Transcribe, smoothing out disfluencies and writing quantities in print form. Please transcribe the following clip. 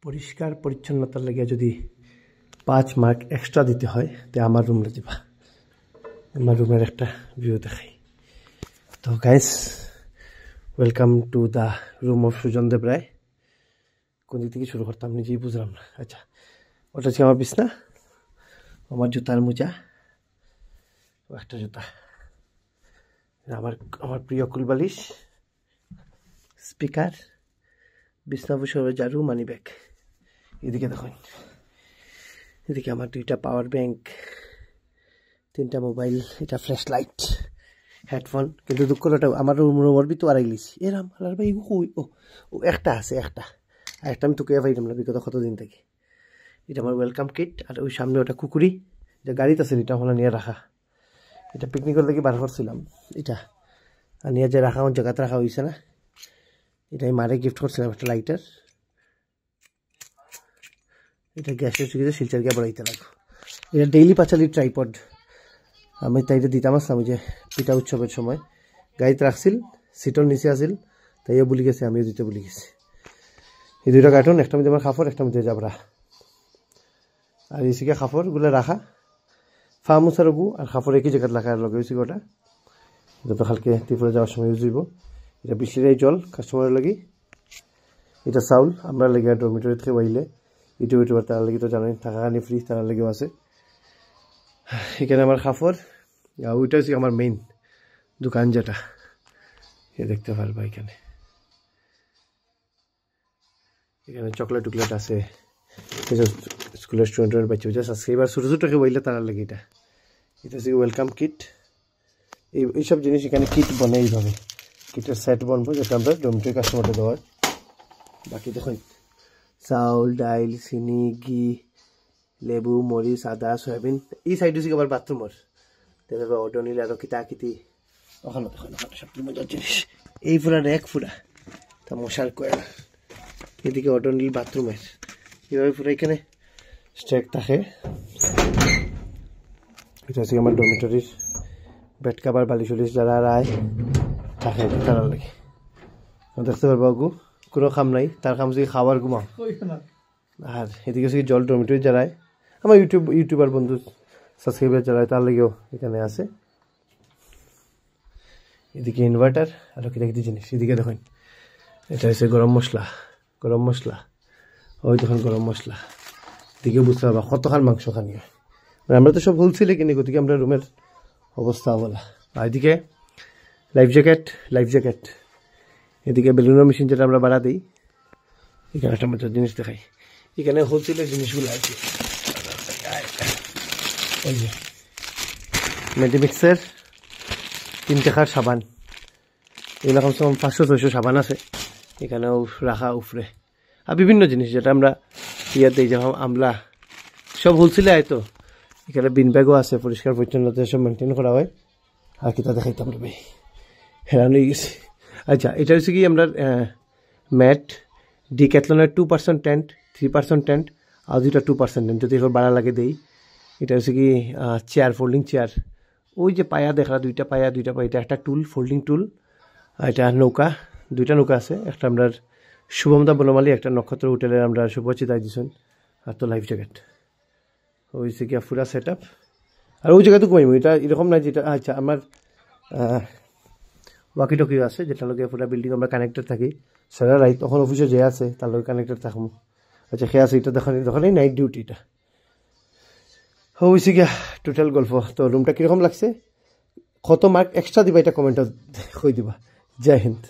পরিষ্কার পরিচ্ছন্নতার লাগে যদি 5 মার্ক এক্সট্রা দিতে হয় তে আমার রুমে দিবা আমার রুমের একটা ভিউ দেখাই তো guys welcome to the room of Sujan Dev Roy কোন দিক থেকে শুরু করতাম নিজেই বুঝলাম না আচ্ছা ওটা হচ্ছে আমার বিছনা আমার জুতার মোজা একটা জুতা আমার আমার প্রিয় কুলবালিশ স্পিকার বিছনা বসার ঝাড়ু মানি ব্যাগ এদিকে দেখুন এদিকে আমার 2টা পাওয়ার ব্যাংক 3টা মোবাইল এটা ফ্ল্যাশ লাইট হেডফোন কিন্তু দুঃখ ওটা আমার রুমের ভিতর আড়াই লিছি এরাম আলার ভাই ও একটা আছে একটা আর একটা আমি তোকে পাইলাম না বিগত কতদিন থেকে এটা আমার ওয়েলকাম কিট আর ওই সামনে ওটা কুকুরি এটা গাড়িতে আছে এটা হলো নিয়ে রাখা এটা পিকনিকের লাগি বার করছিলাম এটা আর নিয়ে যে রাখা আমার জায়গাতে রাখা হয়েছে না এটাই মারে গিফট করছিলাম একটা লাইটার এটা গ্যাসের চুকিতে শিলচার গিয়ে বাড়াইতে লাগো এটা ডেইলি পাঁচালির ট্রাইপড আমি তাইটা দিতাম আসলাম যে পিঠা উৎসবের সময় গাড়িতে রাখছিল সিটর নিচে আসিল তাইও বলি গেছে আমিও দিতে বলি গেছি এই 2টা কার্টুন একটা মধ্যে আমার খাফর একটা মধ্যে যাবরা আর এসিকে খাফরগুলো রাখা ফার্মুসার গু আর খাফর একই জায়গায় রাখা লগে হয়েছে ওটা যত কালকে ত্রিপুরা যাওয়ার সময় ইউজ হইব এটা বৃষ্টির জল কাস্টমারের লাগি এটা চাউল আমরা লাগে ডরমিটরি থেকে বাইলে ইউটিউবার তার লাগি তো জানেন থাকা খানি ফ্রি তার লাগেও আছে এখানে আমার খাফর ওইটা হচ্ছে আমার মেইন দোকান যেটা এ দেখতে পারবা এখানে চকলেট টুকলেট আছে স্কুলের স্টুডেন্টের বাচ্চা বাচ্চা আছে এবার ছোটো ছোটোকে বইলে তার লাগে এটা হচ্ছে ওয়েলকাম কিট এইসব জিনিস এখানে কিট বনে এইভাবে কিটের সেট বনবো যেটা আমরা ডোমিটরি কাস্টমারকে দেওয়ার বাকি দেখুন চাউল ডাইল চিনি ঘি লেবু মরিচ আদা সয়াবিন এই সাইড হচ্ছে আবার বাথরুমের দেখবে অর্ডার নিলে আরও কিতা কিতি ওখানে দেখুন ওখানে সবচেয়ে মজার জিনিস এই ফুরা এক ফুরা তা মশার কয়েল এদিকে অর্ডার নিল বাথরুমের এভাবে পুরো এখানে স্ট্যাক থাকে এটা হচ্ছে আমার ডরমিটরির বেড কাভার বালিশ উলিশ যারা রায় থাকে তারা লাগে দেখতে পারবো গু কোনো কাম নাই তার কাম হচ্ছে খাবার ঘুমা আর এদিকে হচ্ছে জল ডরমিটরি যারায় আমার ইউটিউবার বন্ধু সাবস্ক্রাইবার যারায় তার লাগেও এখানে আছে এদিকে ইনভার্টার আরও কিনা কিছু জিনিস এদিকে দেখুন এটা হচ্ছে গরম মশলা ওই দেখুন গরম মশলা এদিকে বুঝতে পারবা কতখান মাংস খানি হয় আমরা তো সব হোলসেলে কিনি গতিকে আমরা রুমের অবস্থা বলা আর এদিকে লাইফ জ্যাকেট এদিকে বেলুনের মেশিন যেটা আমরা বাড়া দিই এখানে একটা মজার জিনিস দেখাই এখানে হোলসেলের জিনিসগুলো আছে ওই যে মেডিমিক্সের 3 টাকার সাবান এগুলো কমসে কম 500-600 সাবান আছে এখানেও রাখা উফরে আর বিভিন্ন জিনিস যেটা আমরা ইয়াতে যেমন আমলা সব হোলসেলে আয় তো এখানে বিন ব্যাগও আছে পরিষ্কার পরিচ্ছন্নতা সব মেনটেন করা হয় আর কিতা দেখাইতাম রে ভাই হেরান হয়ে গেছি আচ্ছা এটা হচ্ছে কি আমরা ম্যাট ডিক্যাথলনের 2% টেন্ট 3% টেন্ট আর 2টা 2% টেন্ট যদি এবার বাড়া লাগে দেই এটা হচ্ছে কি চেয়ার ফোল্ডিং চেয়ার ওই যে পায়া দেখা 2টা পায়া এটা একটা টুল ফোল্ডিং টুল আর এটা নৌকা 2টা নৌকা আছে একটা আমরা শুভমদা বনমালী একটা নক্ষত্র হোটেলের আমরা শুভচিতায় দিছেন আর তো লাইফ জ্যাকেট হয়েছে কি পুরা সেট আপ আর ওই জায়গাতে কমাইব এটা এরকম না যেটা আচ্ছা আমার ওয়াকি টকিও আছে যেটা লগে পুরা বিল্ডিং আমরা কানেক্টেড থাকি সারা রাইট তখন অফিসে যে আছে তার লগে কানেক্টেড থাকবো আচ্ছা সে আছে এটা দেখেন নাইট ডিউটি এটা হয়েছে গিয়া টোটাল গল্প তো রুমটা কীরকম লাগছে কত মার্ক এক্সট্রা দিবা এটা কমেন্টে কই দিবা জয় হিন্দ।